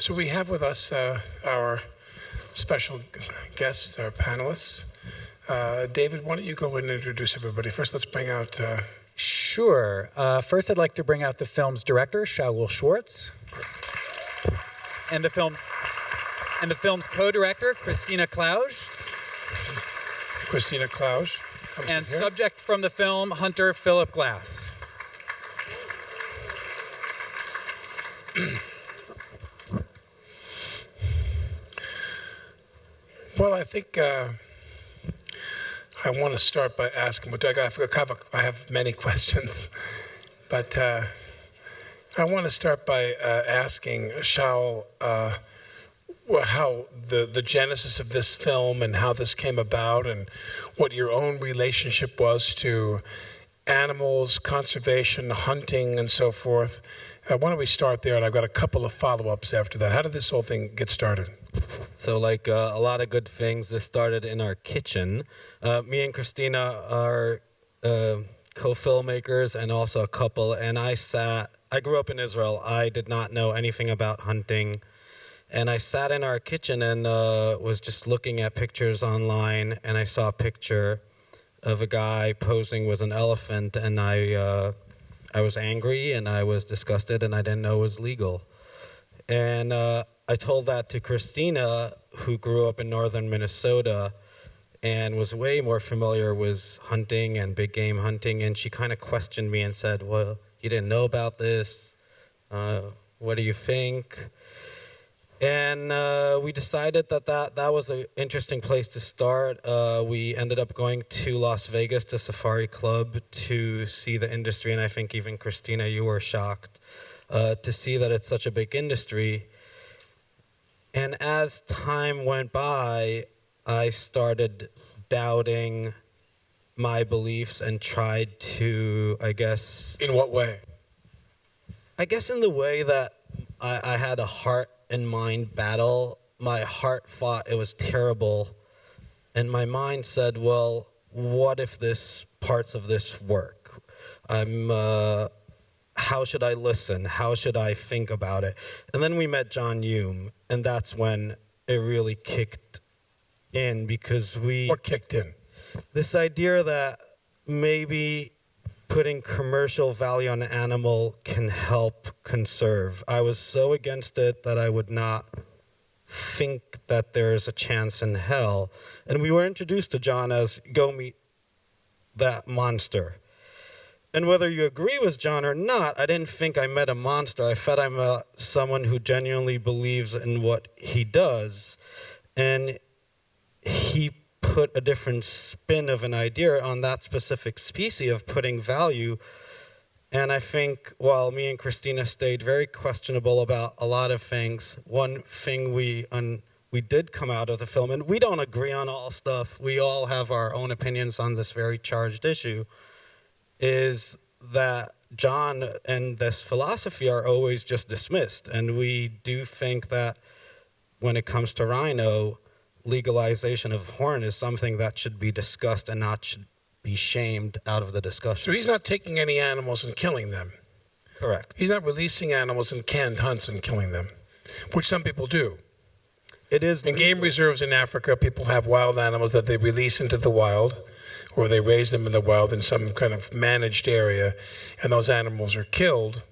So we have with us our special guests, our panelists. David, why don't you go and introduce everybody? First, let's bring out... Sure. First, I'd like to bring out the film's director, Shaul Schwarz, and the film's co-director, Christina Clausch, and subject from the film, Hunter Philip Glass. Well, I think I want to start by asking, I have many questions, but I want to start by asking Shaul how the genesis of this film and how this came about and what your own relationship was to animals, conservation, hunting, and so forth. Why don't we start there, and I've got a couple of follow-ups after that. How did this whole thing get started? So like a lot of good things, this started in our kitchen. Me and Christina are co-filmmakers and also a couple, and I grew up in Israel. I did not know anything about hunting, and I sat in our kitchen and was just looking at pictures online, and I saw a picture of a guy posing with an elephant, and I was angry and I was disgusted and I didn't know it was legal. And I told that to Christina, who grew up in northern Minnesota and was way more familiar with hunting and big game hunting, and she kind of questioned me and said, well, you didn't know about this, what do you think? And we decided that was an interesting place to start. We ended up going to Las Vegas to Safari Club to see the industry, and I think even Christina, you were shocked to see that it's such a big industry. And as time went by, I started doubting my beliefs and tried to, I guess... In what way? I guess in the way that I had a heart and mind battle. My heart thought it was terrible, and my mind said, well, what if parts of this work? How should I listen? How should I think about it? And then we met John Hume, and that's when it really kicked in, because What kicked in? This idea that maybe putting commercial value on an animal can help conserve. I was so against it that I would not think that there's a chance in hell. And we were introduced to John as, go meet that monster. And whether you agree with John or not, I didn't think I met a monster. I thought I met someone who genuinely believes in what he does. And he put a different spin of an idea on that specific species of putting value. And I think while me and Christina stayed very questionable about a lot of things, one thing we did come out of the film, and we don't agree on all stuff, we all have our own opinions on this very charged issue, is that John and this philosophy are always just dismissed. And we do think that when it comes to rhino, legalization of horn is something that should be discussed and not should be shamed out of the discussion. So he's not taking any animals and killing them. Correct. He's not releasing animals in canned hunts and killing them, which some people do. It is in game reserves in Africa, people have wild animals that they release into the wild, or they raise them in the wild in some kind of managed area, and those animals are killed.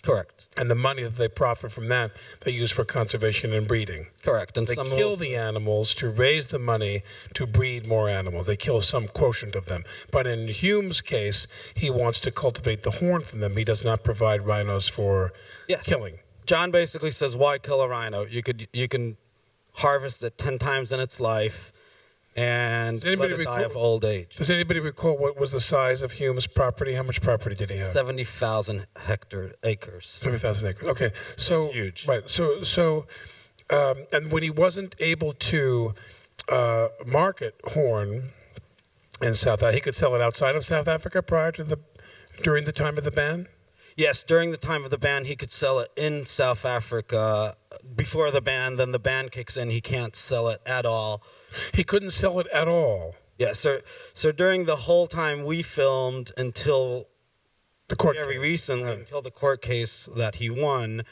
Correct. And the money that they profit from that, they use for conservation and breeding. Correct. And they kill the animals to raise the money to breed more animals. They kill some quotient of them. But in Hume's case, he wants to cultivate the horn from them. He does not provide rhinos for killing. John basically says, why kill a rhino? You can harvest it 10 times in its life and let it die of old age. Does anybody recall what was the size of Hume's property? How much property did he have? 70,000 acres. 70,000 acres. Okay, so that's huge. Right. So, and when he wasn't able to market horn in South Africa, he could sell it outside of South Africa during the time of the ban. Yes, during the time of the ban, he could sell it in South Africa. Before the ban, then the ban kicks in, he can't sell it at all. He couldn't sell it at all? Yeah, so during the whole time we filmed until the court recently, until the court case that he won,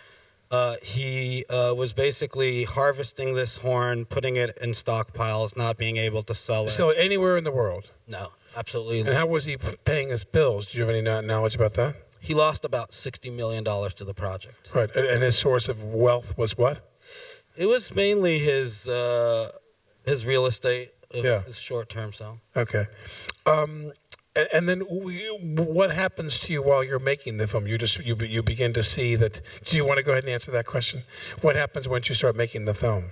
He was basically harvesting this horn, putting it in stockpiles, not being able to sell it. So anywhere in the world. No, absolutely. And how was he paying his bills? Do you have any knowledge about that? He lost about $60 million to the project. Right. And his source of wealth was what? It was mainly his real estate, Yeah. his short-term sale. Okay. And then what happens to you while you're making the film? You begin to see that. Do you want to go ahead and answer that question? What happens once you start making the film?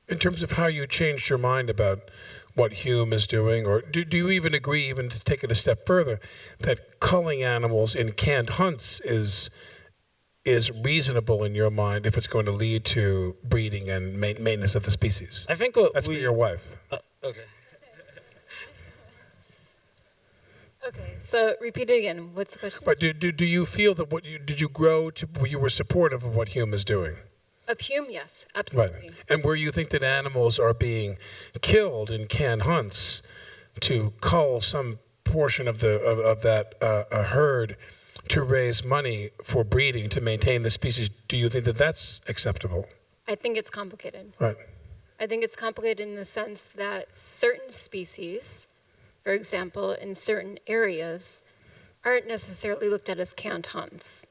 In terms of how you changed your mind about what Hume is doing, or do you even agree, even to take it a step further, that culling animals in canned hunts is reasonable in your mind if it's going to lead to breeding and maintenance of the species? I think That's for your wife. Okay. Okay, so repeat it again. What's the question? But do you feel that did you grow to where you were supportive of what Hume is doing? Of Hume, yes, Right. absolutely. And where you think that animals are being killed in canned hunts to cull some portion of that herd to raise money for breeding to maintain the species, do you think that that's acceptable? I think it's complicated. Right. I think it's complicated in the sense that certain species, for example, in certain areas, aren't necessarily looked at as canned hunts.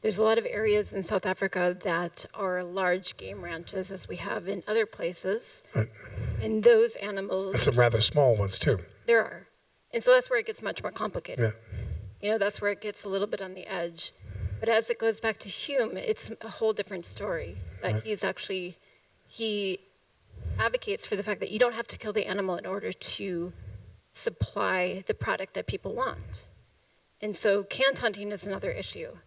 There's a lot of areas in South Africa that are large game ranches, as we have in other places. Right. And those And animals, some rather small ones too. there are. And so that's where it gets much more complicated. Yeah. You know, that's where it gets a little bit on the edge. But as it goes back to Hume, it's a whole different story. That Right. he advocates for the fact that you don't have to kill the animal in order to supply the product that people want. And so canned hunting is another issue.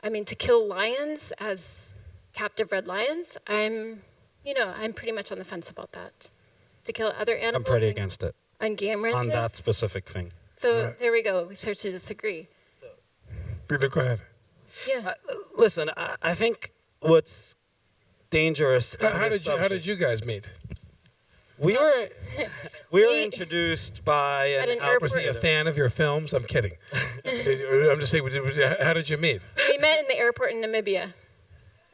I mean, to kill lions as captive red lions, I'm pretty much on the fence about that. To kill other animals I'm pretty against it on game ranches. on that specific thing. So Right. there we go. We start to disagree. Go ahead. Yeah. Listen, I think what's dangerous. How did you guys meet? We were We- introduced by At an an airport. Was he a fan of your films? I'm kidding. I'm just saying, how did you meet? We met in the airport in Namibia,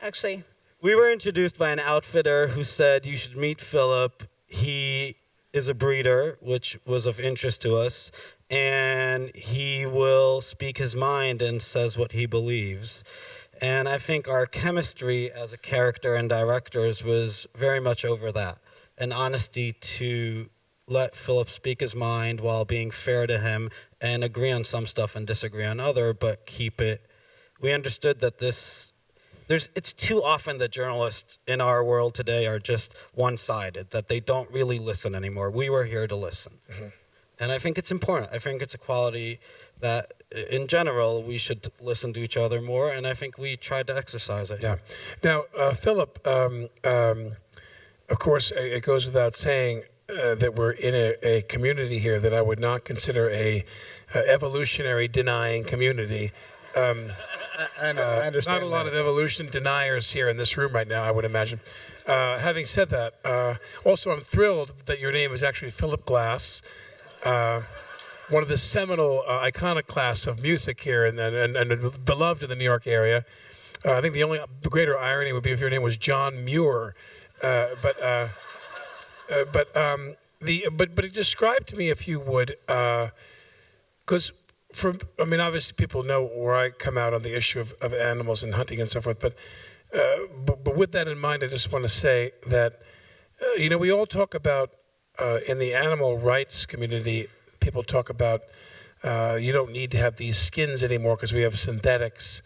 actually. We were introduced by an outfitter who said you should meet Philip. He is a breeder, which was of interest to us, and he will speak his mind and says what he believes. And I think our chemistry as a character and directors was very much over that. An honesty to let Philip speak his mind while being fair to him and agree on some stuff and disagree on other, but keep it. We understood that it's too often that journalists in our world today are just one-sided, that they don't really listen anymore. We were here to listen. Mm-hmm. And I think it's important. I think it's a quality that, in general, we should listen to each other more, and I think we tried to exercise it. Yeah. Now, Philip, of course, it goes without saying that we're in a community here that I would not consider a evolutionary denying community. I understand. Not a lot of evolution deniers here in this room right now, I would imagine. Having said that, also I'm thrilled that your name is actually Philip Glass, one of the seminal iconoclasts of music here and beloved in the New York area. I think the only greater irony would be if your name was John Muir. But describe to me, if you would, because obviously people know where I come out on the issue of animals and hunting and so forth. But with that in mind, I just want to say that we all talk about in the animal rights community. People talk about you don't need to have these skins anymore because we have synthetics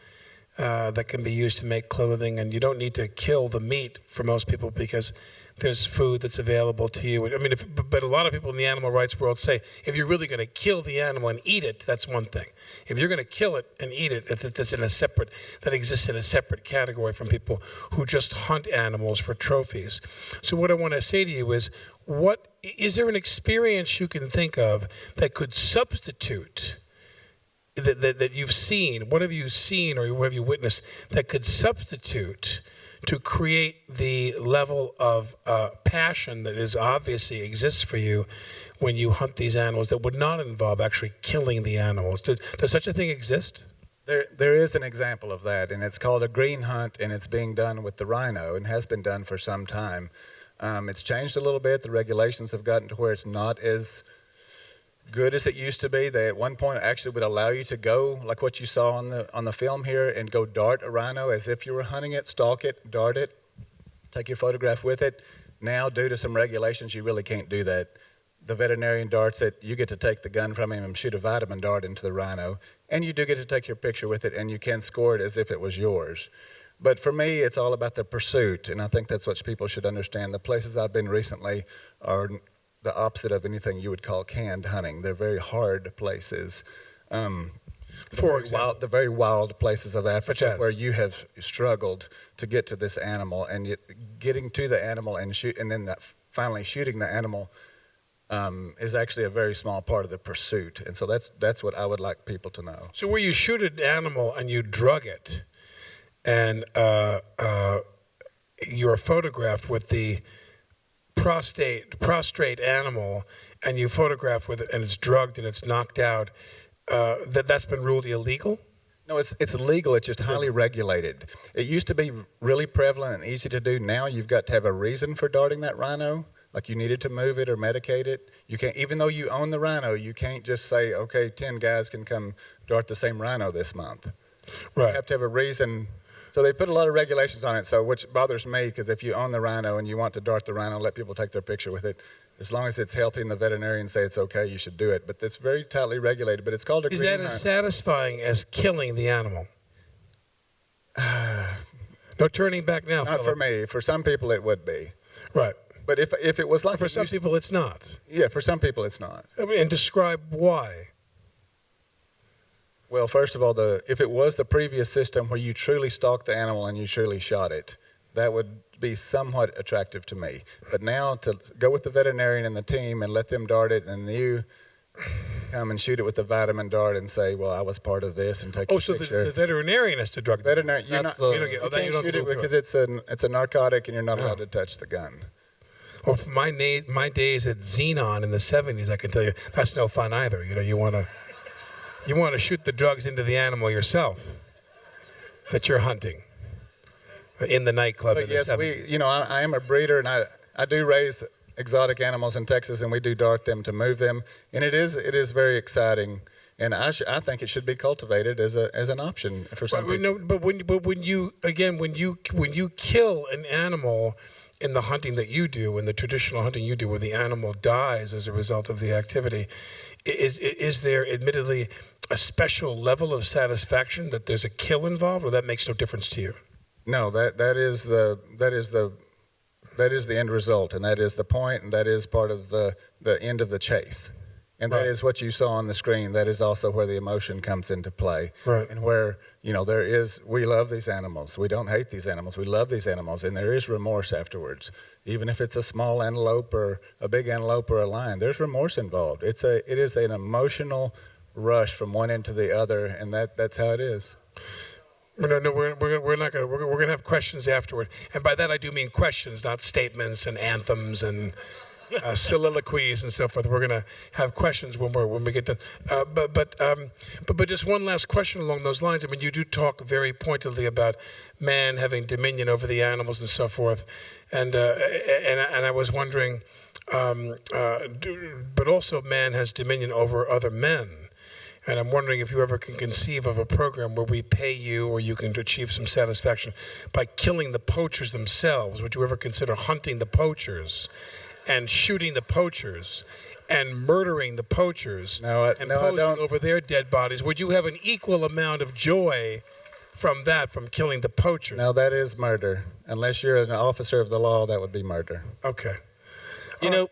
that can be used to make clothing, and you don't need to kill the meat for most people because there's food that's available to you. I mean, but a lot of people in the animal rights world say if you're really going to kill the animal and eat it, that's one thing. If you're going to kill it and eat it, that exists in a separate category from people who just hunt animals for trophies. So what I want to say to you is, is there an experience you can think of that could substitute? That you've seen, what have you seen or what have you witnessed that could substitute to create the level of passion that is obviously exists for you when you hunt these animals that would not involve actually killing the animals? Does such a thing exist? There is an example of that, and it's called a green hunt, and it's being done with the rhino and has been done for some time. It's changed a little bit. The regulations have gotten to where it's not as good as it used to be. They at one point actually would allow you to go, like what you saw on the film here, and go dart a rhino as if you were hunting it, stalk it, dart it, take your photograph with it. Now, due to some regulations, you really can't do that. The veterinarian darts it, you get to take the gun from him and shoot a vitamin dart into the rhino, and you do get to take your picture with it, and you can score it as if it was yours. But for me, it's all about the pursuit, and I think that's what people should understand. The places I've been recently are the opposite of anything you would call canned hunting. They're very hard places. For example, The very wild places of Africa where you have struggled to get to this animal, and getting to the animal and shoot, and then finally shooting the animal is actually a very small part of the pursuit. And so that's what I would like people to know. so where you shoot an animal and you drug it, and you're photographed with the prostrate animal, and you photograph with it, and it's drugged and it's knocked out, that's been ruled illegal? No, it's illegal. It's just highly regulated. It used to be really prevalent and easy to do. Now you've got to have a reason for darting that rhino, like you needed to move it or medicate it. You can't, even though you own the rhino, you can't just say, okay, 10 guys can come dart the same rhino this month. Right. You have to have a reason. So they put a lot of regulations on it, so which bothers me, because if you own the rhino and you want to dart the rhino, let people take their picture with it. As long as it's healthy and the veterinarians say it's okay, you should do it. But it's very tightly regulated, but it's called a green hunt. Is that as satisfying as killing the animal? No turning back now, Not Philip. for me. For some people it would be. Right. But if it was like For some people, it's not. yeah, for some people it's not. I mean, and describe why. Well, first of all, if it was the previous system where you truly stalked the animal and you truly shot it, that would be somewhat attractive to me. But now to go with the veterinarian and the team and let them dart it, and you come and shoot it with the vitamin dart and say, well, I was part of this, and take a So picture. the veterinarian has to drug the Veterinarian, you're That's not, the- You don't get- you then you can't don't shoot have it to do because it's a narcotic and you're not allowed to touch the gun. Well, from my days at Xenon in the 70s, I can tell you that's no fun either. You know, you want to shoot the drugs into the animal yourself that you're hunting in the nightclub in But yes, the 70s. I am a breeder, and I do raise exotic animals in Texas, and we do dart them to move them, and it is very exciting, and I think it should be cultivated as an option for some people. No, but when you kill an animal in the hunting that you do, in the traditional hunting you do, where the animal dies as a result of the activity, is there admittedly a special level of satisfaction that there's a kill involved, or that makes no difference to you? No, that is the end result, and that is the point, and that is part of the end of the chase. And that Right. is what you saw on the screen. That is also where the emotion comes into play. Right. And where, we love these animals. We don't hate these animals. We love these animals. And there is remorse afterwards. Even if it's a small antelope or a big antelope or a lion, there's remorse involved. It is an emotional rush from one end to the other, and that's how it is. No, we're not gonna. We're gonna have questions afterward, and by that I do mean questions, not statements and anthems and soliloquies and so forth. We're gonna have questions when we get done. But just one last question along those lines. I mean, you do talk very pointedly about man having dominion over the animals and so forth, and I was wondering, but also man has dominion over other men. And I'm wondering if you ever can conceive of a program where we pay you, or you can achieve some satisfaction by killing the poachers themselves. Would you ever consider hunting the poachers and shooting the poachers and murdering the poachers and I posing don't. over their dead bodies? Would you have an equal amount of joy from killing the poachers? No, that is murder. Unless you're an officer of the law, that would be murder. Okay.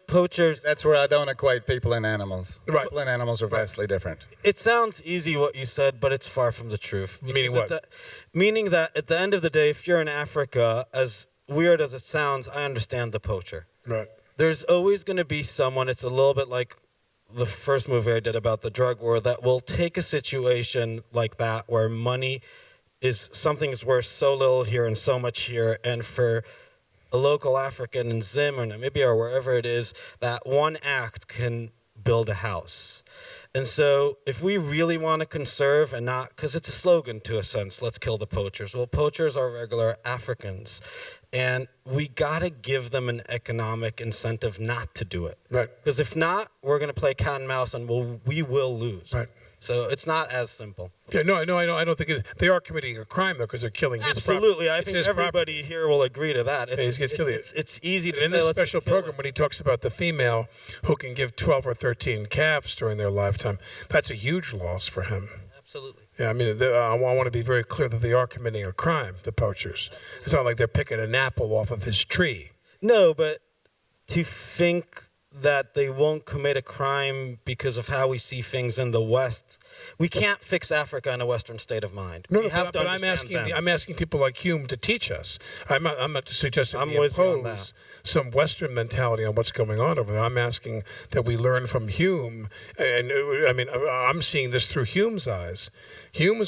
Poachers, That's where I don't equate people and animals. Right. People and animals are vastly different. it sounds easy what you said, but it's far from the truth. Meaning Because what? Meaning that at the end of the day, if you're in Africa, as weird as it sounds, I understand the poacher. Right. There's always going to be someone, it's a little bit like the first movie I did about the drug war, that will take a situation like that where money is something is worth so little here and so much here, and for a local African in Zim or Namibia or wherever it is, that one act can build a house. And so if we really want to conserve and not, because it's a slogan to a sense, let's kill the poachers. Well, poachers are regular Africans. And we got to give them an economic incentive not to do it. Right. Because if not, we're going to play cat and mouse and we will lose. Right. So it's not as simple. Yeah, no, I don't think they are committing a crime though because they're killing his property. Absolutely. I It's think his everybody here will agree to that. Yeah, he's killing it. It's easy to In say, this let's special just kill program, when he talks about the female who can give 12 or 13 calves during their lifetime, that's a huge loss for him. Absolutely. Yeah, I mean, I want to be very clear that they are committing a crime, the poachers. It's not like they're picking an apple off of his tree. No, but to think that they won't commit a crime because of how we see things in the West, we can't fix Africa in a Western state of mind. No, we have to but understand them. I'm asking people like Hume to teach us. I'm not suggesting I'm we with you on impose some Western mentality on what's going on over there. I'm asking that we learn from Hume, and I mean, I'm seeing this through Hume's eyes. Hume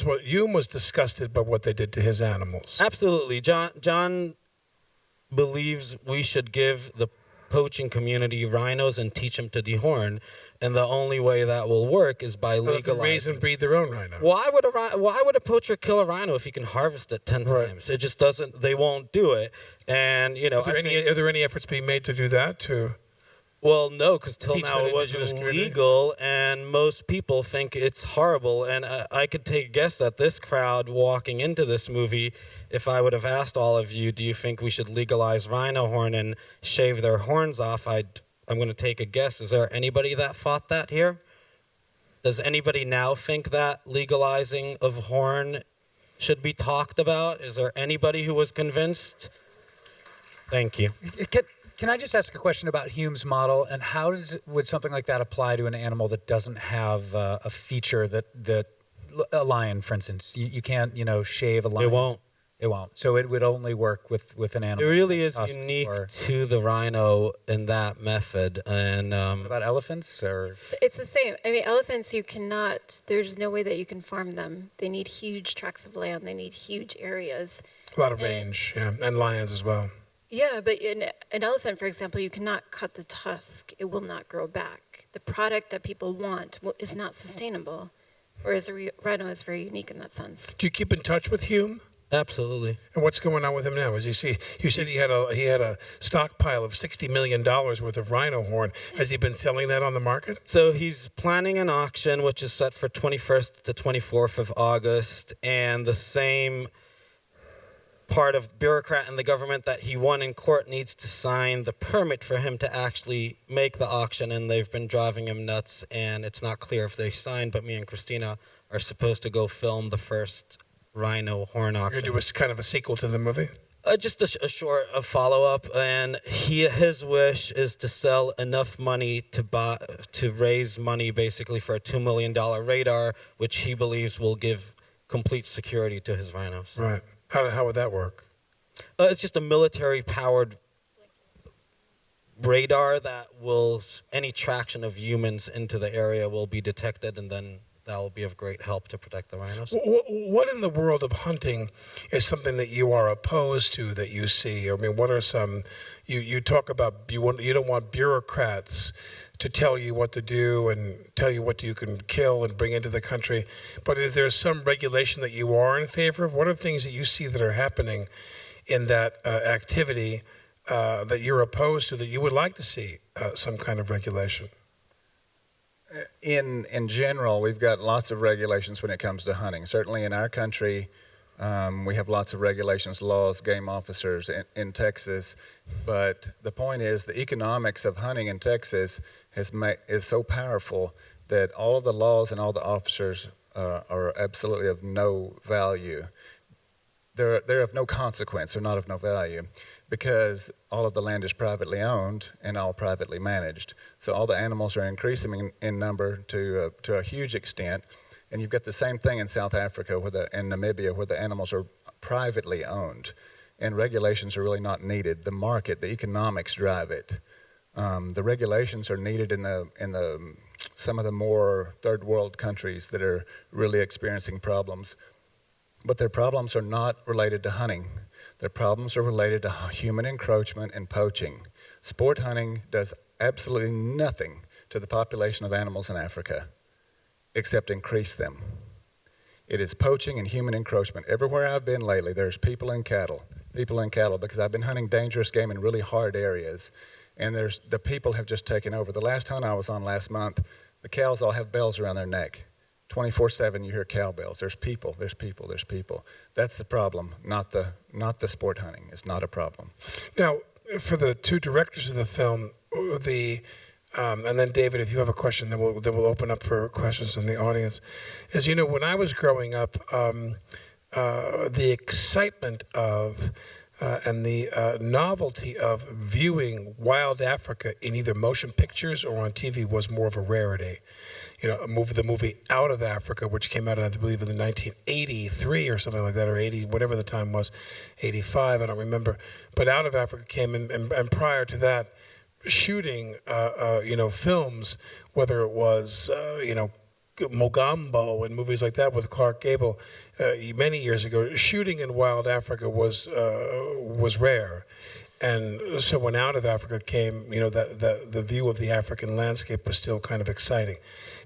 was disgusted by what they did to his animals. Absolutely. John believes we should give the poaching community rhinos and teach them to dehorn, and the only way that will work is by Let them legalizing. raise and breed their own rhino. Why would a poacher kill a rhino if he can harvest it 10 Right. times? It just doesn't. They won't do it. And Are there any efforts being made to do that? Well, no, because till Teach now that it wasn't indigenous community? legal, and most people think it's horrible. And I could take a guess that this crowd walking into this movie, if I would have asked all of you, do you think we should legalize rhino horn and shave their horns off? I'm going to take a guess. Is there anybody that thought that here? Does anybody now think that legalizing of horn should be talked about? Is there anybody who was convinced? Thank you. Can I just ask a question about Hume's model, and how would something like that apply to an animal that doesn't have a feature that a lion, for instance, you can't shave a lion. It won't. It won't. So it would only work with an It animal. really that is has tusks unique or- to the rhino in that method. And What about elephants or? It's the same. I mean, elephants, there's no way that you can farm them. They need huge tracts of land. They need huge areas. A lot of range, yeah, and lions as well. Yeah, but in an elephant, for example, you cannot cut the tusk. It will not grow back. The product that people want is not sustainable, whereas a rhino is very unique in that sense. Do you keep in touch with Hume? absolutely. And what's going on with him now? You said he had a stockpile of $60 million worth of rhino horn. Has he been selling that on the market? So he's planning an auction, which is set for 21st to 24th of August, and the same part of bureaucrat in the government that he won in court needs to sign the permit for him to actually make the auction, and they've been driving him nuts, and it's not clear if they signed, but me and Christina are supposed to go film the first rhino horn You're auction. going to do kind of a sequel to the movie? Just a short follow-up, and his wish is to sell enough money to raise money basically for a $2 million radar, which he believes will give complete security to his rhinos. Right. How would that work? It's just a military-powered radar that will, any traction of humans into the area will be detected, and then that will be of great help to protect the rhinos. What in the world of hunting is something that you are opposed to that you see? I mean, what are some, you talk about, you don't want bureaucrats to tell you what to do and tell you what you can kill and bring into the country, but is there some regulation that you are in favor of? What are things that you see that are happening in that activity that you're opposed to, that you would like to see some kind of regulation? In general, we've got lots of regulations when it comes to hunting. Certainly in our country, we have lots of regulations, laws, game officers in Texas. But the point is, the economics of hunting in Texas is so powerful that all of the laws and all the officers are absolutely of no value. They're of no consequence. They're not of no value, because all of the land is privately owned and all privately managed. So all the animals are increasing in number to a huge extent. And you've got the same thing in South Africa and Namibia, where the animals are privately owned. And regulations are really not needed. The market, the economics drive it. The regulations are needed in some of the more third world countries that are really experiencing problems. But their problems are not related to hunting. Their problems are related to human encroachment and poaching. Sport hunting does absolutely nothing to the population of animals in Africa. except increase them. It is poaching and human encroachment. Everywhere I've been lately, there's people and cattle, because I've been hunting dangerous game in really hard areas, and the people have just taken over. The last hunt I was on last month, the cows all have bells around their neck. 24/7 you hear cowbells. There's people. That's the problem, not the sport hunting. It's not a problem. Now, for the two directors of the film, and then David, if you have a question, then we'll open up for questions from the audience. As you know, when I was growing up, the excitement of and the novelty of viewing wild Africa in either motion pictures or on TV was more of a rarity. You know, the movie Out of Africa, which came out, I believe, in 1983 or something like that, or 80, whatever the time was, 85, I don't remember. But Out of Africa came, and prior to that, shooting, films, whether it was, Mogambo and movies like that with Clark Gable, many years ago, shooting in wild Africa was rare. And so when Out of Africa came, the view of the African landscape was still kind of exciting.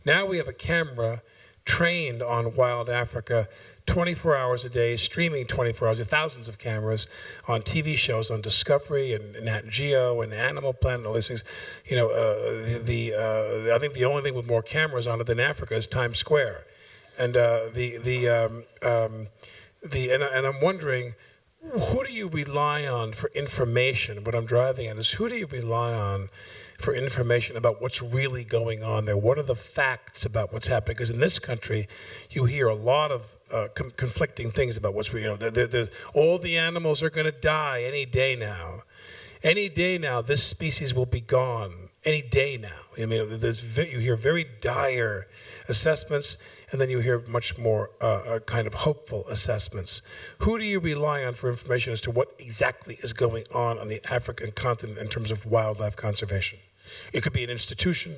Now we have a camera trained on wild Africa 24 hours a day, streaming 24 hours, thousands of cameras on TV shows on Discovery and Nat Geo and Animal Planet, all these things. I think the only thing with more cameras on it than Africa is Times Square. And I'm wondering, who do you rely on for information? What I'm driving at is, who do you rely on for information about what's really going on there? What are the facts about what's happening? Because in this country, you hear a lot of conflicting things about what's real. There's all the animals are going to die any day now. Any day now, this species will be gone. Any day now. I mean, you hear very dire assessments, and then you hear much more kind of hopeful assessments. Who do you rely on for information as to what exactly is going on the African continent in terms of wildlife conservation? It could be an institution.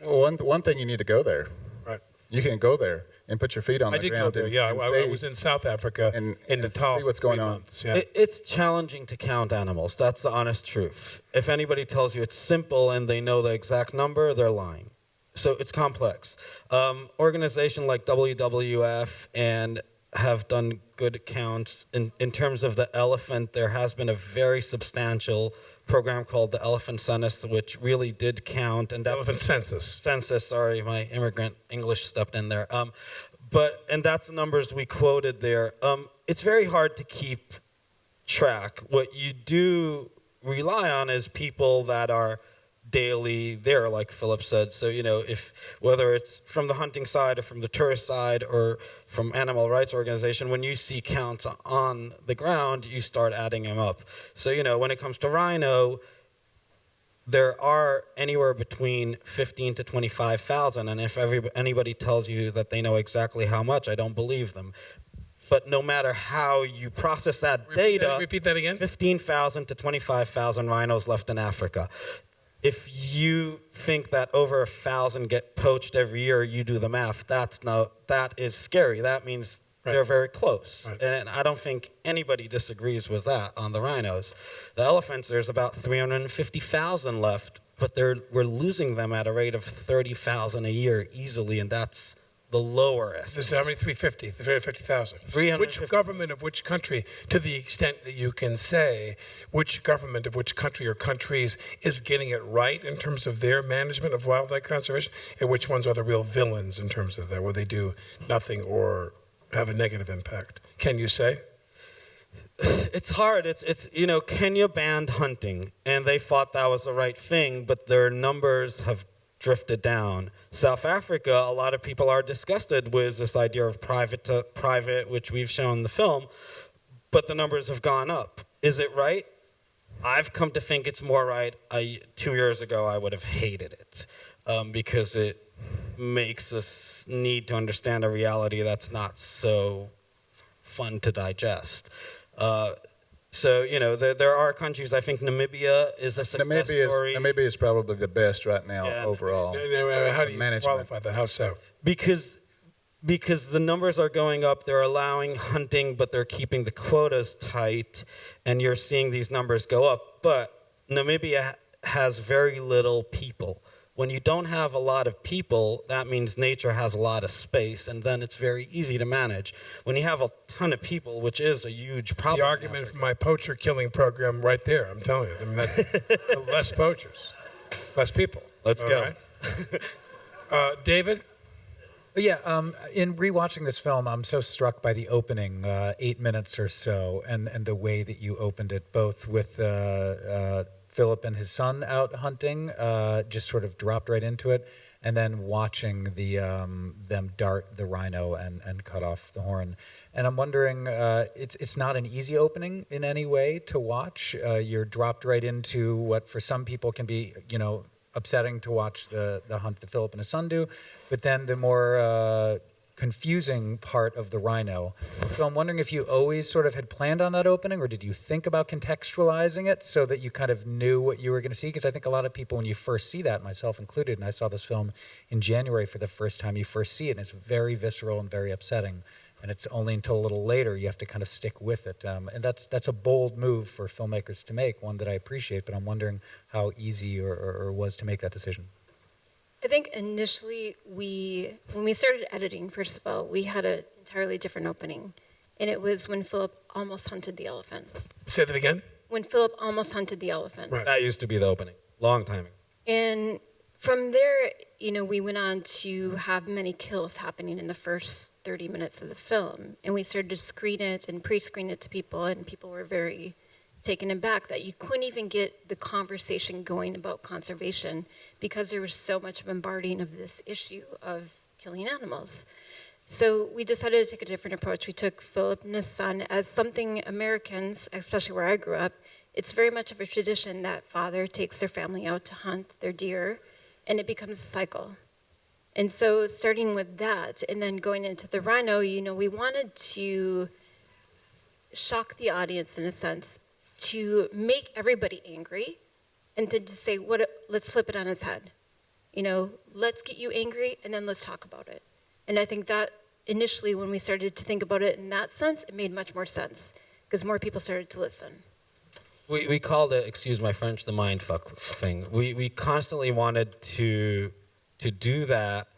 Well, one thing, you need to go there. Right. You can go there and put your feet on the ground. I did go there, I was in South Africa, in Natal. See what's going on. Months, yeah. It's challenging to count animals. That's the honest truth. If anybody tells you it's simple and they know the exact number, they're lying. So it's complex. Organizations like WWF and have done good counts. In terms of the elephant, there has been a very substantial program called the Elephant Census, which really did count. And Elephant Census. Census, sorry, my immigrant English stepped in there. And that's the numbers we quoted there. It's very hard to keep track. What you do rely on is people that are daily there, like Philip said. So, if whether it's from the hunting side or from the tourist side or from animal rights organization, when you see counts on the ground, you start adding them up. So, when it comes to rhino, there are anywhere between 15 to 25,000. And if anybody tells you that they know exactly how much, I don't believe them. But no matter how you process that data, repeat that again. 15,000 to 25,000 rhinos left in Africa. If you think that over 1,000 get poached every year, you do the math. That is scary. That means they're very close. Right. And I don't think anybody disagrees with that on the rhinos. The elephants, there's about 350,000 left, but we're losing them at a rate of 30,000 a year easily, and that's the lower estimate. This is how many? 350? 350,000. Which government of which country, to the extent that you can say, which government of which country or countries is getting it right in terms of their management of wildlife conservation, and which ones are the real villains in terms of that, where they do nothing or have a negative impact? Can you say? It's hard. It's Kenya banned hunting, and they thought that was the right thing, but their numbers have drifted down. South Africa, a lot of people are disgusted with this idea of private to private, which we've shown in the film, but the numbers have gone up. Is it right? I've come to think it's more right. 2 years ago, I would have hated it because it makes us need to understand a reality that's not so fun to digest. So, there are countries, I think Namibia is a success story. Namibia is probably the best right now overall. How do you qualify that? How so? Because the numbers are going up, they're allowing hunting, but they're keeping the quotas tight, and you're seeing these numbers go up. But Namibia has very little people. When you don't have a lot of people, that means nature has a lot of space, and then it's very easy to manage. When you have a ton of people, which is a huge problem. The argument for my poacher killing program right there, I'm telling you. I mean, that's less poachers, less people. Let's All go. right? David? Yeah, in rewatching this film, I'm so struck by the opening 8 minutes or so, and the way that you opened it, both with Philip and his son out hunting, just sort of dropped right into it, and then watching them dart the rhino and cut off the horn. And I'm wondering, it's not an easy opening in any way to watch. You're dropped right into what for some people can be, upsetting to watch the hunt that Philip and his son do, but then the more confusing part of the rhino. So I'm wondering if you always sort of had planned on that opening, or did you think about contextualizing it so that you kind of knew what you were going to see? Because I think a lot of people, when you first see that, myself included, and I saw this film in January for the first time, you first see it, and it's very visceral and very upsetting. And it's only until a little later you have to kind of stick with it. And that's a bold move for filmmakers to make, one that I appreciate, but I'm wondering how easy or was to make that decision. I think initially when we started editing, first of all, we had an entirely different opening. And it was when Philip almost hunted the elephant. Say that again? When Philip almost hunted the elephant. Right. That used to be the opening, long time ago. And from there, we went on to have many kills happening in the first 30 minutes of the film. And we started to screen it and pre-screen it to people, and people were very taken aback that you couldn't even get the conversation going about conservation because there was so much bombarding of this issue of killing animals. So we decided to take a different approach. We took Philip and his son as something Americans, especially where I grew up, it's very much of a tradition that father takes their family out to hunt their deer, and it becomes a cycle. And so starting with that and then going into the rhino, we wanted to shock the audience in a sense, to make everybody angry, and then to say, let's flip it on its head. Let's get you angry, and then let's talk about it. And I think that initially when we started to think about it in that sense, it made much more sense, because more people started to listen. We called it, excuse my French, the mindfuck thing. We constantly wanted to do that,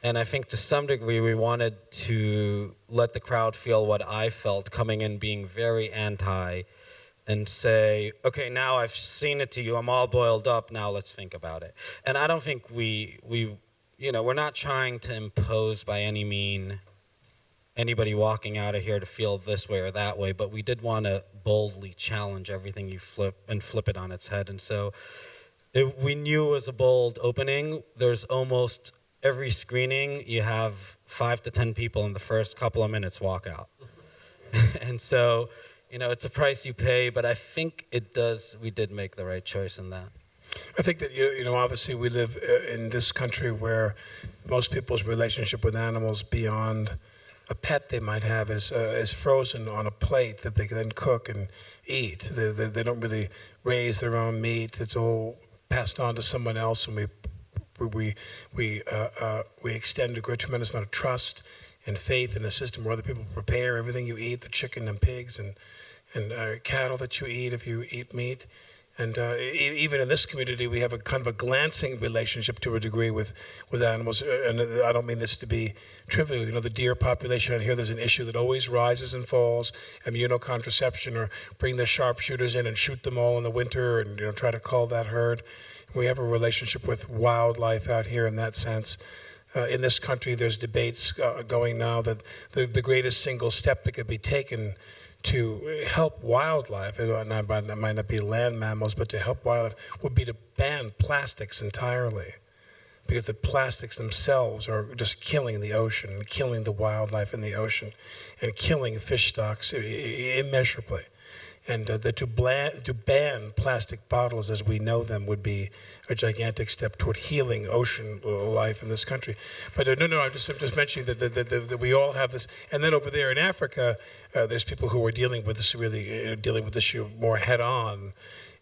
and I think to some degree we wanted to let the crowd feel what I felt coming in being very anti, and say, okay, now I've seen it to you, I'm all boiled up, now let's think about it. And I don't think we're not trying to impose by any mean anybody walking out of here to feel this way or that way, but we did want to boldly challenge everything you flip it on its head. And so we knew it was a bold opening. There's almost every screening, you have 5 to 10 people in the first couple of minutes walk out. And so, it's a price you pay, but I think we did make the right choice in that. I think that, obviously we live in this country where most people's relationship with animals beyond a pet they might have is frozen on a plate that they can then cook and eat. They don't really raise their own meat. It's all passed on to someone else, and we extend a great tremendous amount of trust and faith in a system where other people prepare everything you eat, the chicken and pigs and cattle that you eat if you eat meat. And even in this community, we have a kind of a glancing relationship to a degree with animals. And I don't mean this to be trivial. The deer population out here, there's an issue that always rises and falls. Immunocontraception, or bring the sharpshooters in and shoot them all in the winter and try to cull that herd. We have a relationship with wildlife out here in that sense. In this country, there's debates going now that the greatest single step that could be taken to help wildlife, it might not be land mammals, but to help wildlife, would be to ban plastics entirely. Because the plastics themselves are just killing the ocean, killing the wildlife in the ocean, and killing fish stocks immeasurably. And to ban plastic bottles as we know them would be a gigantic step toward healing ocean life in this country. But no, I'm just mentioning that we all have this. And then over there in Africa, there's people who are dealing with this dealing with this issue more head on.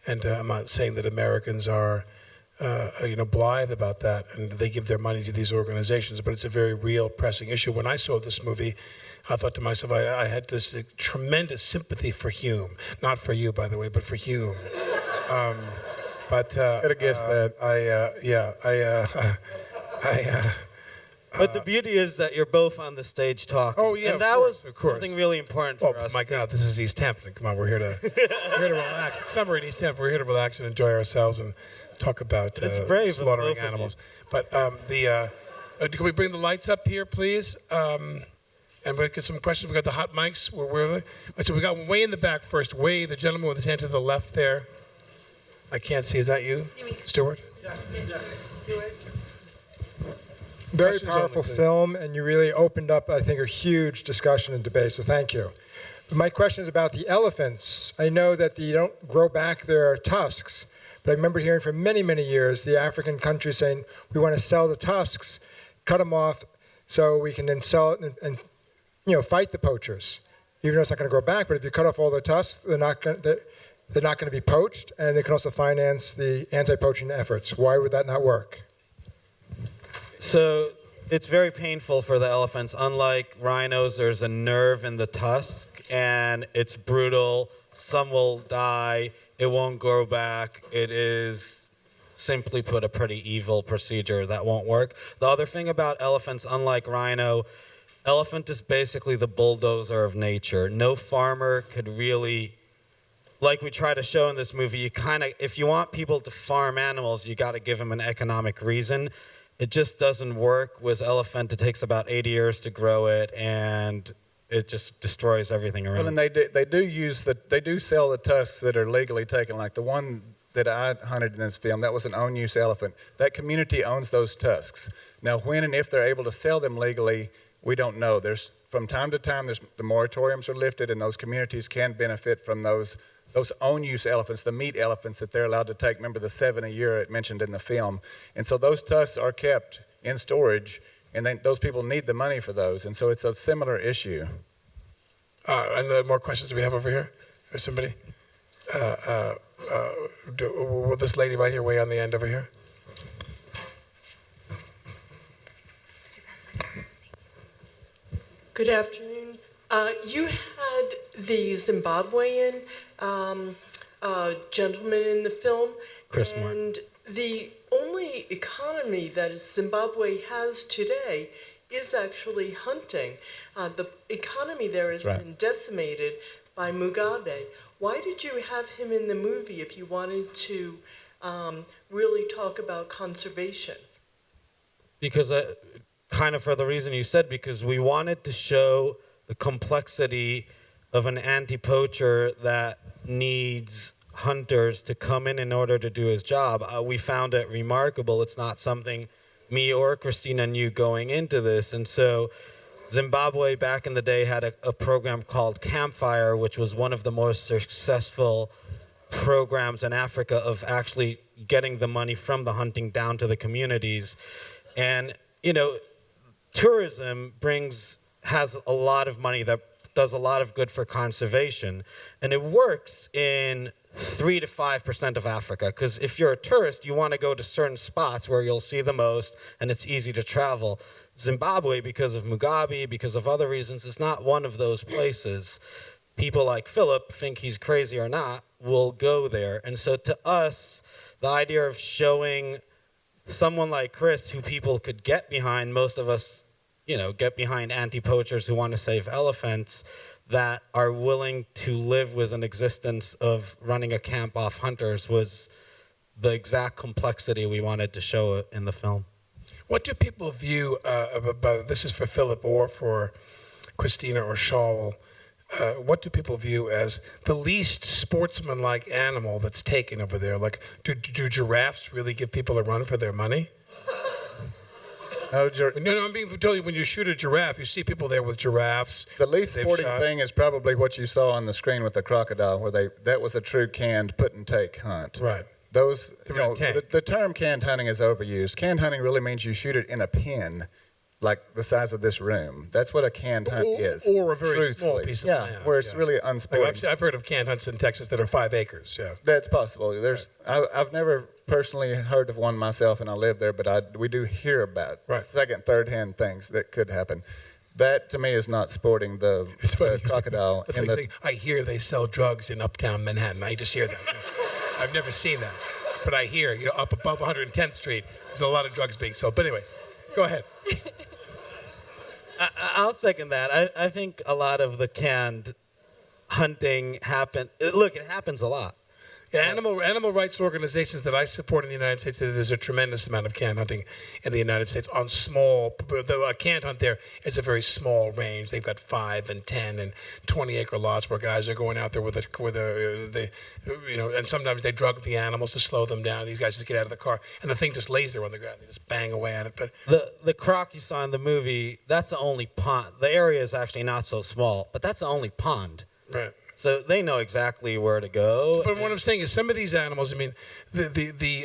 And I'm not saying that Americans are blithe about that, and they give their money to these organizations, but it's a very real, pressing issue. When I saw this movie, I thought to myself, I had this tremendous sympathy for Hume. Not for you, by the way, but for Hume. But Could have guessed that. But the beauty is that you're both on the stage talking. Oh, yeah, and that of course, was of course. something really important Oh for us. my God, this is East Hampton. Come on, we're here to relax. Summer in East Hampton, we're here to relax and enjoy ourselves and talk about It's brave of slaughtering both of you. animals. But can we bring the lights up here, please? And we'll get some questions. We got the hot mics. So we got way in the back first. The gentleman with his hand to the left there. I can't see. Is that you, Stuart? Yes. Very Questions powerful only, please. film, and you really opened up, I think, a huge discussion and debate, so thank you. But my question is about the elephants. I know that they don't grow back their tusks, but I remember hearing for many, many years the African countries saying, we want to sell the tusks, cut them off, so we can then sell it and fight the poachers. Even though it's not going to grow back, but if you cut off all their tusks, they're not going to be poached, and they can also finance the anti-poaching efforts. Why would that not work? So it's very painful for the elephants. Unlike rhinos, there's a nerve in the tusk, and it's brutal. Some will die. It won't grow back. It is, simply put, a pretty evil procedure that won't work. The other thing about elephants, unlike rhino, elephant is basically the bulldozer of nature. No farmer could really, like we try to show in this movie, if you want people to farm animals, you got to give them an economic reason. It just doesn't work with elephant. It takes about 80 years to grow it, and it just destroys everything around. Well, and they do sell the tusks that are legally taken, like the one that I hunted in this film. That was an own-use elephant. That community owns those tusks. Now, when and if they're able to sell them legally, we don't know. From time to time, the moratoriums are lifted, and those communities can benefit from those own-use elephants, the meat elephants that they're allowed to take. Remember the 7 a year it mentioned in the film. And so those tusks are kept in storage, and those people need the money for those. And so it's a similar issue. And the more questions we have over here? There's somebody? Will this lady right here, way on the end over here? Good afternoon. You had the Zimbabwean gentleman in the film, Chris Martin. and the only economy that Zimbabwe has today is actually hunting. The economy there has That's right. been decimated by Mugabe. Why did you have him in the movie if you wanted to really talk about conservation? Because kind of for the reason you said, because we wanted to show the complexity of an anti-poacher that needs hunters to come in order to do his job. We found it remarkable. It's not something me or Christina knew going into this. And so Zimbabwe back in the day had a program called Campfire, which was one of the most successful programs in Africa of actually getting the money from the hunting down to the communities. And, tourism has a lot of money that does a lot of good for conservation, and it works in 3 to 5% of Africa, because if you're a tourist, you want to go to certain spots where you'll see the most, and it's easy to travel. Zimbabwe, because of Mugabe, because of other reasons, is not one of those places. People like Philip, think he's crazy or not, will go there. And so to us, the idea of showing someone like Chris, who people could get behind, most of us get behind anti-poachers who want to save elephants, that are willing to live with an existence of running a camp off hunters, was the exact complexity we wanted to show in the film. What do people view about, this is for Philip or for Christina or Shaul, what do people view as the least sportsmanlike animal that's taken over there? Like, do giraffes really give people a run for their money? No, I'm being totally. When you shoot a giraffe, you see people there with giraffes. The least they've sporting shot. thing is probably what you saw on the screen with the crocodile, where that was a true canned put and take hunt. Right. Those, They're the term canned hunting is overused. Canned hunting really means you shoot it in a pen, like the size of this room. That's what a canned hunt is. Or a very small truthfully. piece of yeah, land. where it's Yeah. really Like unsporting. I've heard of canned hunts in Texas that are 5 acres. Yeah. That's possible. I've never personally heard of one myself, and I live there, but we do hear about Right. second, third-hand things that could happen. That to me is not sporting the crocodile. That's in like the- saying, I hear they sell drugs in uptown Manhattan. I just hear that. I've never seen that. but I hear, up above 110th Street, there's a lot of drugs being sold. But anyway, go ahead. I'll second that. I think a lot of the canned hunting Look, it happens a lot. Yeah, animal rights organizations that I support in the United States, there's a tremendous amount of can hunting in the United States on small. The can hunt there is a very small range. They've got 5 and 10 and 20-acre lots where guys are going out there and sometimes they drug the animals to slow them down. These guys just get out of the car and the thing just lays there on the ground. They just bang away at it. But the croc you saw in the movie, that's the only pond. The area is actually not so small, but that's the only pond. right. So they know exactly where to go. But what I'm saying is, some of these animals. I mean, the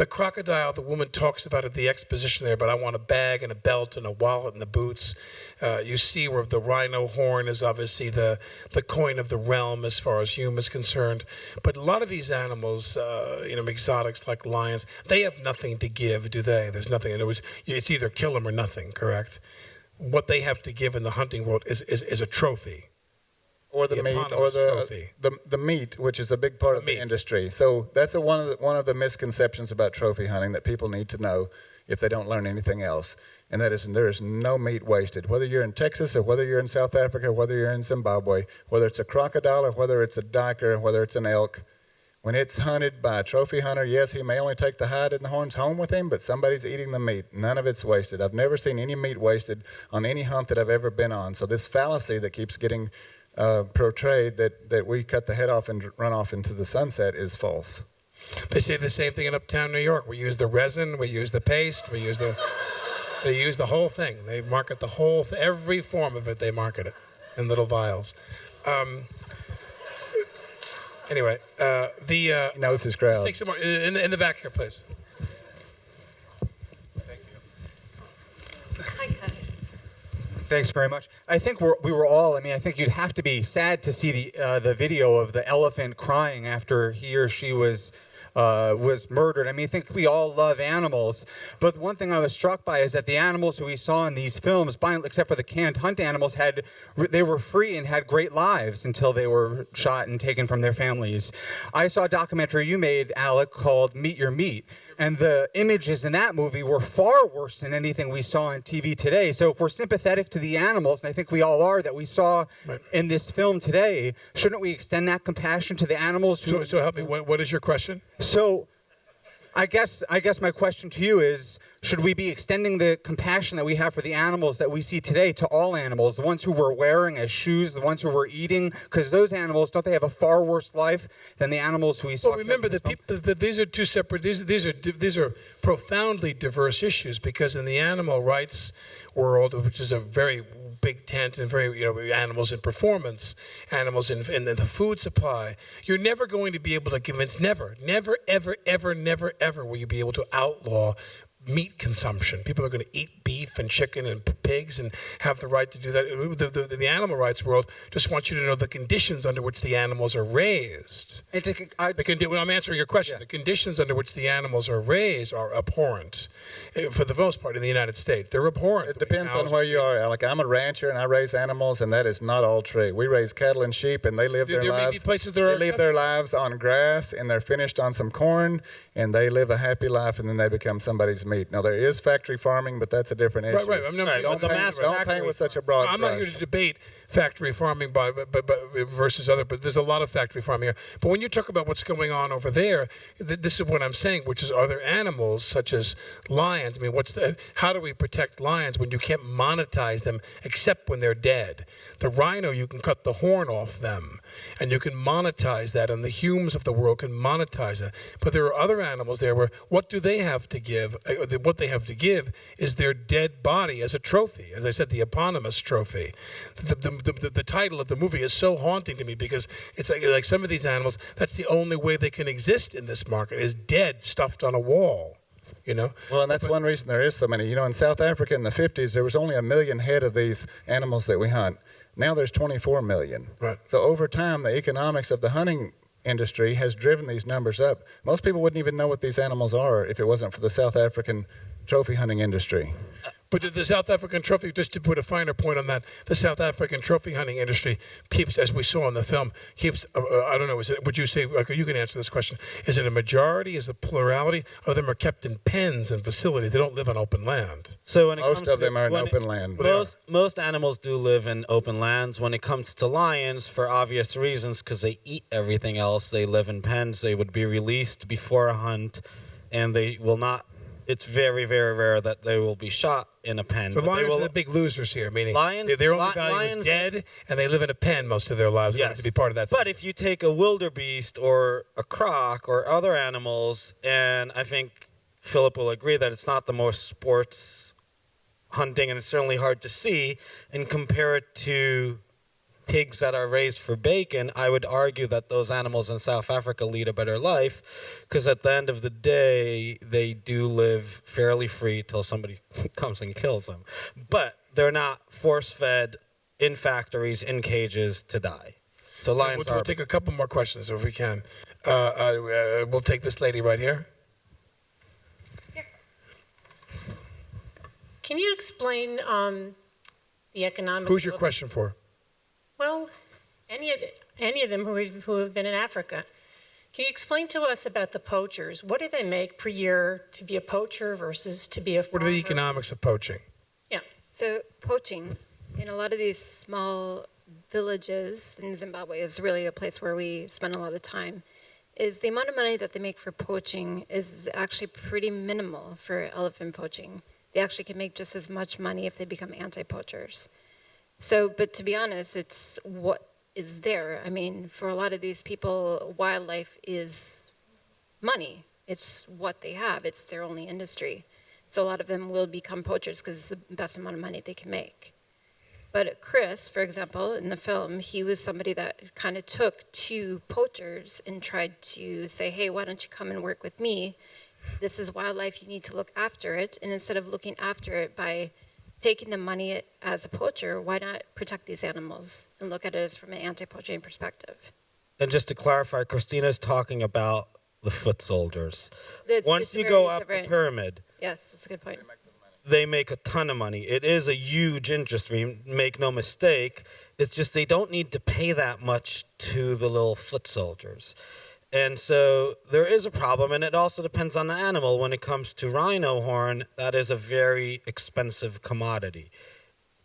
crocodile. The woman talks about at the exposition there. But I want a bag and a belt and a wallet and the boots. You see where the rhino horn is obviously the coin of the realm as far as humans concerned. But a lot of these animals, exotics like lions, they have nothing to give, do they? There's nothing. In other words, it's either kill them or nothing. Correct. What they have to give in the hunting world is a trophy. Or the meat, or the meat, which is a big part of the industry. So that's one of the misconceptions about trophy hunting that people need to know if they don't learn anything else. And that is, there is no meat wasted. Whether you're in Texas or whether you're in South Africa, or whether you're in Zimbabwe, whether it's a crocodile or whether it's a duiker, or whether it's an elk, when it's hunted by a trophy hunter, yes, he may only take the hide and the horns home with him, but somebody's eating the meat. None of it's wasted. I've never seen any meat wasted on any hunt that I've ever been on. So this fallacy that keeps getting portrayed that we cut the head off and run off into the sunset is false. They say the same thing in Uptown New York. We use the resin, we use the paste, they use the whole thing. They market the whole, every form of it. They market it in little vials. Anyway, he knows his crowd. Let's take some more in the back here, please. Thank you. I got it. Thanks very much. I think we were all. I think you'd have to be sad to see the video of the elephant crying after he or she was murdered. I think we all love animals, but one thing I was struck by is that the animals who we saw in these films, except for the canned hunt animals, they were free and had great lives until they were shot and taken from their families. I saw a documentary you made, Alec, called Meet Your Meat. And the images in that movie were far worse than anything we saw on TV today. So if we're sympathetic to the animals, and I think we all are, that we saw in this film today, shouldn't we extend that compassion to the animals? So help me. What is your question? So I guess my question to you is, should we be extending the compassion that we have for the animals that we see today to all animals, the ones who we're wearing as shoes, the ones who we're eating? Because those animals, don't they have a far worse life than the animals who we saw? Well, remember that these are two separate. These are profoundly diverse issues, because in the animal rights world, which is a very big tent and very animals in performance, animals in the food supply, you're never going to be able to convince. Never, ever will you be able to outlaw meat consumption. People are going to eat beef and chicken and pigs and have the right to do that. The animal rights world just wants you to know the conditions under which the animals are raised. When I'm answering your question, the conditions under which the animals are raised are abhorrent. For the most part in the United States, they're abhorrent. It depends on where you are, Alec. I'm a rancher and I raise animals, and that is not all true. We raise cattle and sheep, and they live their lives. May be places that are they live their lives on grass, and they're finished on some corn, and they live a happy life, and then they become somebody's meat. Now, there is factory farming, but that's a different issue. Right. Don't paint with such a broad brush. I'm not here to debate factory farming versus other, but there's a lot of factory farming here. But when you talk about what's going on over there, this is what I'm saying, which is, are there animals such as lions? How do we protect lions when you can't monetize them except when they're dead? The rhino, you can cut the horn off them, and you can monetize that, and the humans of the world can monetize that. But there are other animals there where what do they have to give? What they have to give is their dead body as a trophy. As I said, the eponymous trophy. The title of the movie is so haunting to me, because it's like some of these animals, that's the only way they can exist in this market, is dead, stuffed on a wall. Well, and that's one reason there is so many. In South Africa in the 50s, there was only 1 million head of these animals that we hunt. Now there's 24 million. Right. So over time, the economics of the hunting industry has driven these numbers up. Most people wouldn't even know what these animals are if it wasn't for the South African trophy hunting industry. But the South African trophy, just to put a finer point on that, the South African trophy hunting industry keeps, as we saw in the film, keeps, I don't know, would you say, you can answer this question, is it a majority, is it a plurality? Of them are kept in pens and facilities. They don't live on open land. So when it Most comes of to, them are in when open land. Most animals do live in open lands. When it comes to lions, for obvious reasons, because they eat everything else, they live in pens. They would be released before a hunt, and they will not. It's very, very rare that they will be shot in a pen. The but they lions will, are the big losers here, meaning Lions- their only li- value is lions- dead, and they live in a pen most of their lives. They don't have to be part of that. But if you take a wildebeest or a croc or other animals, and I think Philip will agree that it's not the most sports hunting, and it's certainly hard to see, and compare it to pigs that are raised for bacon, I would argue that those animals in South Africa lead a better life, because at the end of the day, they do live fairly free till somebody comes and kills them. But they're not force-fed in factories, in cages to die. So lions we'll take a couple more questions if we can. We'll take this lady right here. Can you explain the economics? Who's your of- question for? Well, any of them who have been in Africa. Can you explain to us about the poachers? What do they make per year to be a poacher versus to be a farmer? What are the economics of poaching? Yeah. So poaching in a lot of these small villages in Zimbabwe is really a place where we spend a lot of time. Is the amount of money that they make for poaching is actually pretty minimal for elephant poaching. They actually can make just as much money if they become anti-poachers. So, but to be honest, it's what is there. I mean, for a lot of these people, wildlife is money. It's what they have. It's their only industry. So a lot of them will become poachers because it's the best amount of money they can make. But Chris, for example, in the film, he was somebody that kind of took two poachers and tried to say, hey, why don't you come and work with me? This is wildlife, you need to look after it. And instead of looking after it by taking the money as a poacher, why not protect these animals and look at it as from an anti-poaching perspective? And just to clarify, Christina's talking about the foot soldiers. Once It's you very go up the different. pyramid, Yes, that's a good point. they make a ton of money. It is a huge industry, make no mistake. It's just they don't need to pay that much to the little foot soldiers. And so there is a problem, and it also depends on the animal. When it comes to rhino horn, that is a very expensive commodity.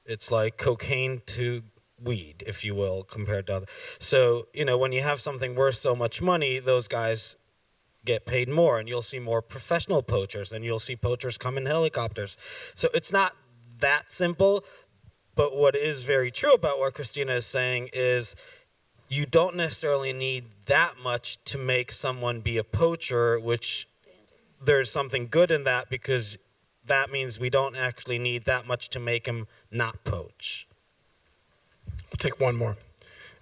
It's like cocaine to weed, if you will, compared to other. So, when you have something worth so much money, those guys get paid more, and you'll see more professional poachers, and you'll see poachers come in helicopters. So it's not that simple, but what is very true about what Christina is saying is you don't necessarily need that much to make someone be a poacher, which there's something good in that, because that means we don't actually need that much to make him not poach. We'll take one more.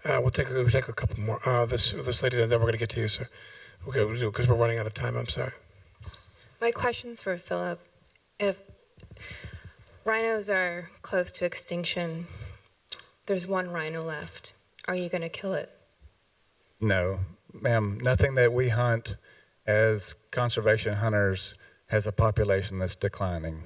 We'll take a couple more. This lady, then we're going to get to you, sir. Okay, we'll do it because we're running out of time. I'm sorry. My question's for Philip. If rhinos are close to extinction, there's one rhino left. Are you going to kill it? No, ma'am. Nothing that we hunt as conservation hunters has a population that's declining.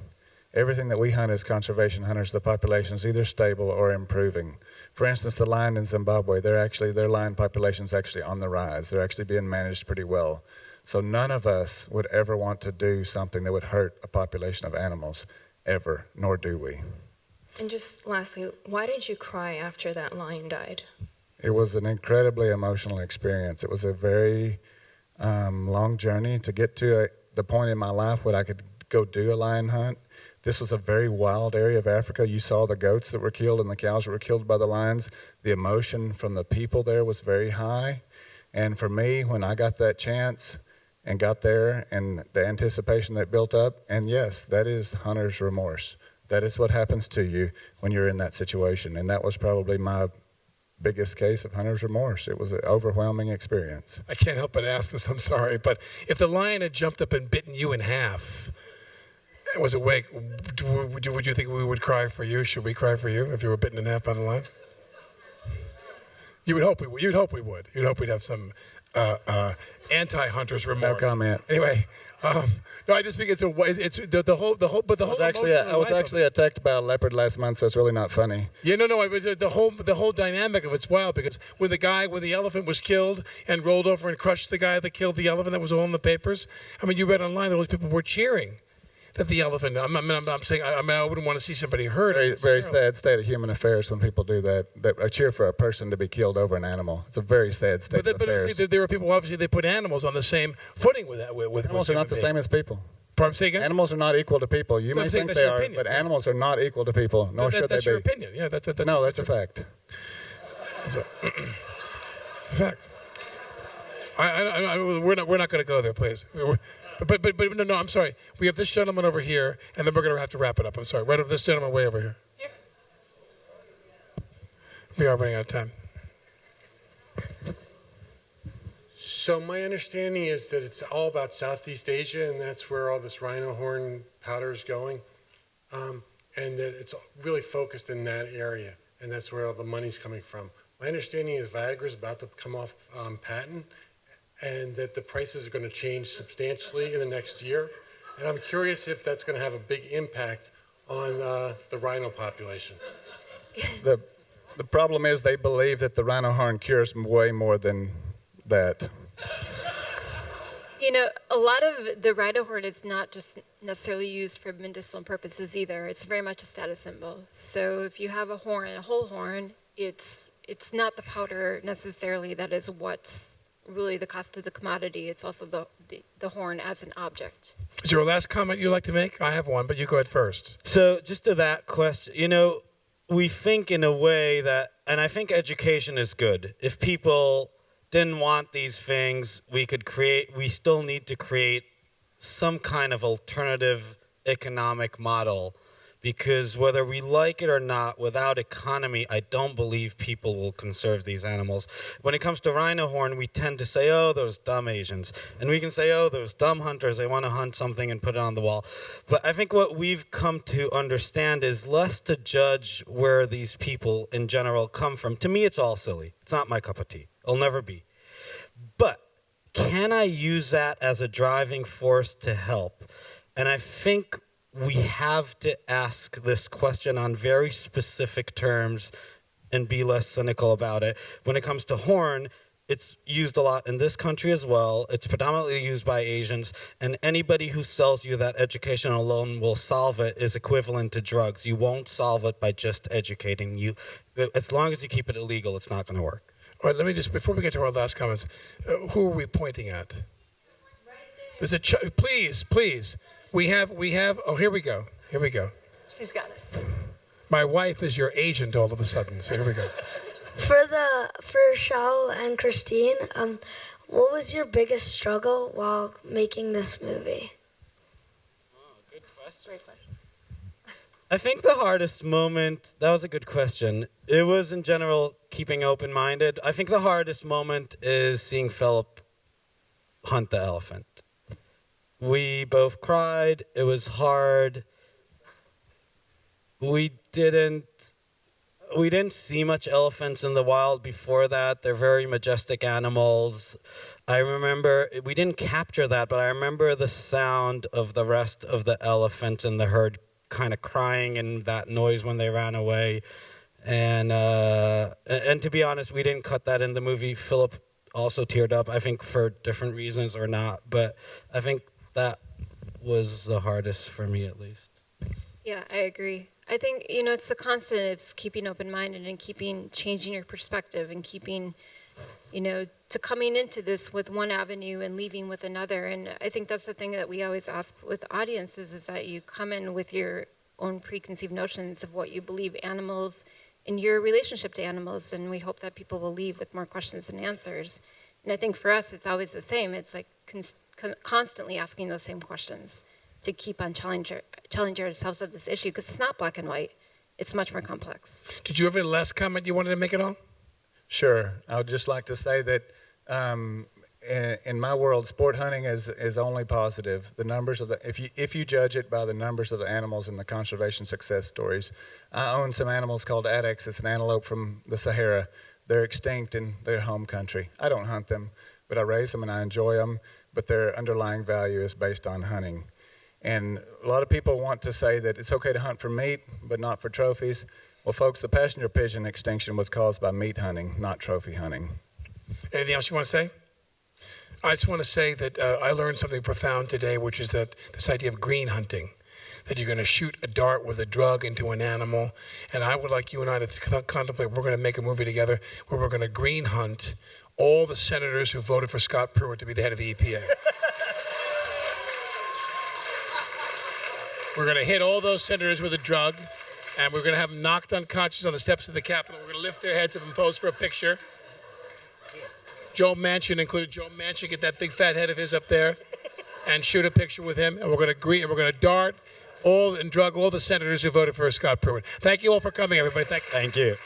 Everything that we hunt as conservation hunters, the population is either stable or improving. For instance, the lion in Zimbabwe, their lion population is actually on the rise. They're actually being managed pretty well. So none of us would ever want to do something that would hurt a population of animals, ever, nor do we. And just lastly, why did you cry after that lion died? It was an incredibly emotional experience. It was a very long journey to get to the point in my life where I could go do a lion hunt. This was a very wild area of Africa. You saw the goats that were killed and the cows that were killed by the lions. The emotion from the people there was very high. And for me, when I got that chance and got there and the anticipation that built up, and yes, that is hunter's remorse. That is what happens to you when you're in that situation. And that was probably my biggest case of hunter's remorse. It was an overwhelming experience. I can't help but ask this. I'm sorry, but if the lion had jumped up and bitten you in half and was awake, would you think we would cry for you? Should we cry for you if you were bitten in half by the lion? You would hope we would. You'd hope we would. You'd hope we'd have some anti-hunter's remorse. No comment. Anyway, No, I just think it's the whole but the whole I was actually attacked by a leopard last month, so it's really not funny. Yeah, no. It was the whole dynamic of it's wild because when the elephant was killed and rolled over and crushed the guy that killed the elephant, that was all in the papers. I mean, you read online that all these people were cheering that the elephant. I'm saying. I wouldn't want to see somebody hurt. Very sad state of human affairs when people do that. That cheer for a person to be killed over an animal. It's a very sad state of affairs. But there are people. Obviously, they put animals on the same footing with that. With animals are not the same as people. Pardon, say again? Animals are not equal to people. You may think they are, but animals are not equal to people, nor should they be. That's your opinion. Yeah, that's a fact. It's a fact. We're not going to go there, please. But no, I'm sorry. We have this gentleman over here, and then we're going to have to wrap it up. I'm sorry. Right over this gentleman way over here. Yeah. We are running out of time. So my understanding is that it's all about Southeast Asia, and that's where all this rhino horn powder is going, and that it's really focused in that area, and that's where all the money's coming from. My understanding is Viagra is about to come off patent, and that the prices are going to change substantially in the next year. And I'm curious if that's going to have a big impact on the rhino population. The problem is they believe that the rhino horn cures way more than that. You know, a lot of the rhino horn is not just necessarily used for medicinal purposes either. It's very much a status symbol. So if you have a whole horn, it's not the powder necessarily that is what's really the cost of the commodity. It's also the horn as an object. Is there a last comment you'd like to make? I have one, but you go ahead first. So just to that question, we think in a way that, and I think education is good. If people didn't want these things, we still need to create some kind of alternative economic model, because whether we like it or not, without economy, I don't believe people will conserve these animals. When it comes to rhino horn, we tend to say, oh, those dumb Asians. And we can say, oh, those dumb hunters, they want to hunt something and put it on the wall. But I think what we've come to understand is less to judge where these people in general come from. To me, it's all silly. It's not my cup of tea. It'll never be. But can I use that as a driving force to help? And I think we have to ask this question on very specific terms and be less cynical about it. When it comes to horn, it's used a lot in this country as well. It's predominantly used by Asians, and anybody who sells you that education alone will solve it is equivalent to drugs. You won't solve it by just educating you. As long as you keep it illegal, it's not going to work. All right, let me just, before we get to our last comments, who are we pointing at? There's a please. We have, oh, here we go. She's got it. My wife is your agent all of a sudden, so here we go. For Shaul and Christine, what was your biggest struggle while making this movie? Oh, good question. Great question. I think the hardest moment, that was a good question. It was in general keeping open-minded. I think the hardest moment is seeing Philip hunt the elephant. We both cried. It was hard. We didn't see much elephants in the wild before that. They're very majestic animals. I remember, we didn't capture that, but I remember the sound of the rest of the elephants in the herd kind of crying and that noise when they ran away. And to be honest, we didn't cut that in the movie. Philip also teared up, I think for different reasons or not, but I think that was the hardest for me, at least. Yeah, I agree. I think, it's the constant, it's keeping open-minded and changing your perspective and keeping, to coming into this with one avenue and leaving with another. And I think that's the thing that we always ask with audiences is that you come in with your own preconceived notions of what you believe animals and your relationship to animals. And we hope that people will leave with more questions than answers. And I think for us, it's always the same. It's like constantly asking those same questions to keep on challenging ourselves of this issue, because it's not black and white. It's much more complex. Did you have a last comment you wanted to make at all? Sure. I would just like to say that in my world, sport hunting is only positive. The numbers of if you judge it by the numbers of the animals and the conservation success stories. I own some animals called addax. It's an antelope from the Sahara. They're extinct in their home country. I don't hunt them, but I raise them and I enjoy them, but their underlying value is based on hunting. And a lot of people want to say that it's okay to hunt for meat, but not for trophies. Well, folks, the passenger pigeon extinction was caused by meat hunting, not trophy hunting. Anything else you want to say? I just want to say that I learned something profound today, which is that this idea of green hunting, that you're going to shoot a dart with a drug into an animal. And I would like you and I to contemplate, we're going to make a movie together where we're going to green hunt all the senators who voted for Scott Pruitt to be the head of the EPA. We're going to hit all those senators with a drug, and we're going to have them knocked unconscious on the steps of the Capitol. We're going to lift their heads up and pose for a picture. Joe Manchin, included Joe Manchin, get that big fat head of his up there and shoot a picture with him. And we're going to dart all and drug all the senators who voted for Scott Pruitt. Thank you all for coming, everybody. Thank you.